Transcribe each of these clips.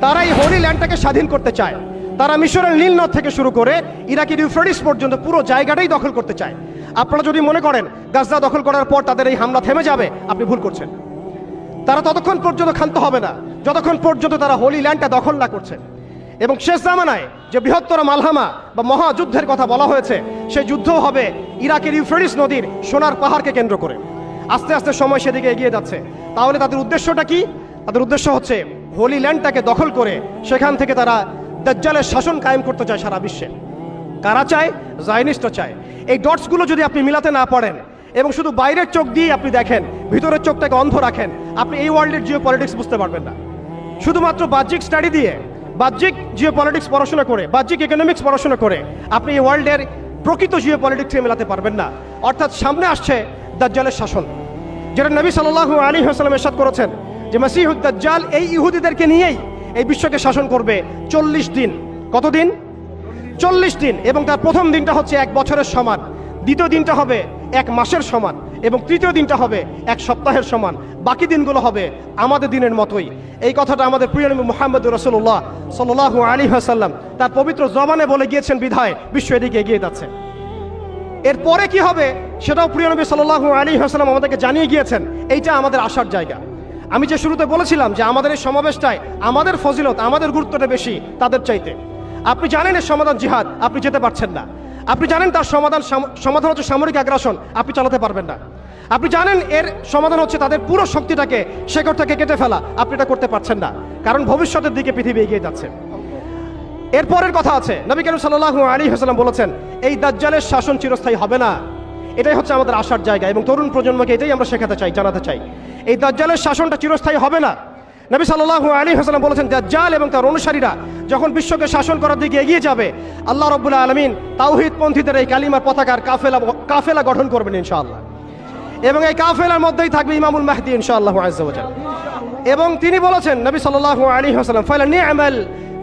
তারা এই হোলি ল্যান্ডটাকে স্বাধীন করতে চায়। তারা মিশরের নীল নদ থেকে শুরু করে ইরাকের ইউফ্রেটিস পর্যন্ত পুরো জায়গাটাই দখল করতে চায়। আপনারা যদি মনে করেন গাজা দখল করার পর তাদের এই হামলা থেমে যাবে, আপনি ভুল করছেন। তারা ততক্ষণ পর্যন্ত ক্ষান্ত হবে না যতক্ষণ পর্যন্ত তারা হোলি ল্যান্ডটা দখল না করছে। এবং শেষ জামানায় যে বৃহত্তর মালহামা বা মহাযুদ্ধের কথা বলা হয়েছে, সেই যুদ্ধও হবে ইরাকের ইউফ্রেটিস নদীর সোনার পাহাড়কে কেন্দ্র করে। আস্তে আস্তে সময় সেদিকে এগিয়ে যাচ্ছে। তাহলে তাদের উদ্দেশ্যটা কি? তাদের উদ্দেশ্য হচ্ছে হোলি ল্যান্ডটাকে দখল করে সেখান থেকে তারা দাজ্জালের শাসন কায়েম করতে চায় সারা বিশ্বে। কারা চায়? জায়নিস্টরা চায়। এই ডটসগুলো যদি আপনি মিলাতে না পারেন এবং শুধু বাইরের চোখ দিয়ে আপনি দেখেন, ভিতরের চোখটাকে অন্ধ রাখেন, আপনি এই ওয়ার্ল্ডের জিও পলিটিক্স বুঝতে পারবেন না। শুধুমাত্র বাহ্যিক স্টাডি দিয়ে, বাহ্যিক জিও পলিটিক্স পড়াশোনা করে, বাহ্যিক ইকোনমিক্স পড়াশোনা করে আপনি এই ওয়ার্ল্ডের প্রকৃত জিও পলিটিক্সকে মেলাতে পারবেন না। অর্থাৎ সামনে আসছে দাজ্জালের শাসন, যেটা নবী সাল্লাল্লাহু আলাইহি ওয়াসাল্লাম ইরশাদ করেছেন যে মাসিহুদ দাজ্জাল এই ইহুদিদেরকে নিয়েই এই বিশ্বকে শাসন করবে 40 দিন। কতদিন? 40 দিন। এবং তার প্রথম দিনটা হচ্ছে 1 বছরের সমান, দ্বিতীয় দিনটা হবে 1 মাসের সমান, এবং তৃতীয় দিনটা হবে 1 সপ্তাহের সমান। বাকি দিনগুলো হবে আমাদের দিনের মতোই। এই কথাটা আমাদের প্রিয় নবী মুহাম্মদ রাসূলুল্লাহ সাল্লাল্লাহু আলাইহি ওয়াসাল্লাম তার পবিত্র জবানে বলে গিয়েছেন বিধায় বিশ্ব এদিকে এগিয়ে যাচ্ছে। এরপরে কি হবে সেটাও প্রিয় নবী সাল্লাল্লাহু আলাইহি ওয়াসাল্লাম আমাদেরকে জানিয়ে গিয়েছেন। এইটা আমাদের আসার জায়গা। আমি যে শুরুতে বলেছিলাম যে আমাদের এই সমাবেশটায় আমাদের ফজিলত, আমাদের গুরুত্বটা বেশি তাদের চাইতে। আপনি জানেন এর সমাধান জিহাদ, আপনি যেতে পারছেন না। আপনি জানেন তার সমাধান হচ্ছে সামরিক আগ্রাসন, আপনি চালাতে পারবেন না। আপনি জানেন এর সমাধান হচ্ছে তাদের পুরো শক্তিটাকে শেকড় থেকে কেটে ফেলা, আপনি এটা করতে পারছেন না, কারণ ভবিষ্যতের দিকে পৃথিবী এগিয়ে যাচ্ছে। এরপরের কথা আছে, নবী করিম সাল্লাল্লাহু আলাইহি ওয়াসাল্লাম বলেছেন এই দাজ্জালের শাসন চিরস্থায়ী হবে না। এটাই হচ্ছে আমাদের আসার জায়গা, এবং তরুণ প্রজন্মকে এটাই আমরা শেখাতে চাই, জানাতে চাই। এই দাজ্জালের শাসনটা চিরস্থায়ী হবে না। নবী সাল্লাল্লাহু আলাইহি ওয়াসাল্লাম বলেছেন দাজ্জাল এবং তার অনুসারীরা যখন বিশ্বকে শাসন করার দিকে এগিয়ে যাবে, আল্লাহ রাব্বুল আলামিন তাওহীদপন্থীদের এই কালিমার পতাকার কাফেলা গঠন করবেন ইনশাআল্লাহ। এবং এই কাফেলার মধ্যেই থাকবে ইমামুল মাহদী ইনশাআল্লাহু আযজা ওয়া জাল্লা। এবং তিনি বলেছেন নবী সাল্লাল্লাহু আলাইহি ওয়াসাল্লাম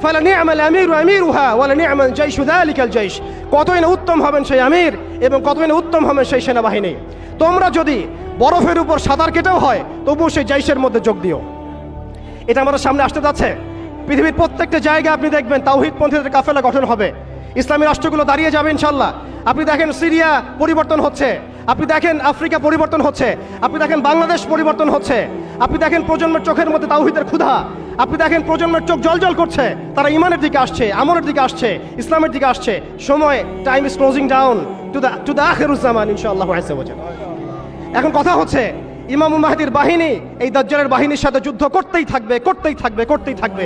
ফালানি'মাল আমিরু আমিরুহা ওয়ালানি'মাল জাইশু যালিকাল জাইশ। কতই না উত্তম হবেন সেই আমির এবং কতই না উত্তম হবেন সেই সেনাবাহিনী। তোমরা যদি বরফের উপর সাঁতার কেটেও হয় তবুও সেই জাইশের মধ্যে যোগ দিও। এটা আমাদের সামনে আসতে যাচ্ছে। পৃথিবীর প্রত্যেকটা জায়গায় আপনি দেখবেন তাওহীদপন্থীদের কাফেলা গঠন হবে, ইসলামী রাষ্ট্রগুলো দাঁড়িয়ে যাবে ইনশাআল্লাহ। আপনি দেখেন সিরিয়া পরিবর্তন হচ্ছে, আপনি দেখেন আফ্রিকা পরিবর্তন হচ্ছে, আপনি দেখেন বাংলাদেশ পরিবর্তন হচ্ছে, আপনি দেখেন প্রজন্মের চোখের মধ্যে তাওহীদের ক্ষুধা, আপনি দেখেন প্রজন্মের চোখ জলজল করছে, তারা ইমানের দিকে আসছে, আমলের দিকে আসছে, ইসলামের দিকে আসছে। সময়, time is closing down to the আখিরুজ জামান ইনশাআল্লাহু আযজা ওয়া জাল্লা। এখন কথা হচ্ছে ইমামুল মাহদীর বাহিনী এই দাজ্জালের বাহিনীর সাথে যুদ্ধ করতেই থাকবে, করতেই থাকবে, করতেই থাকবে।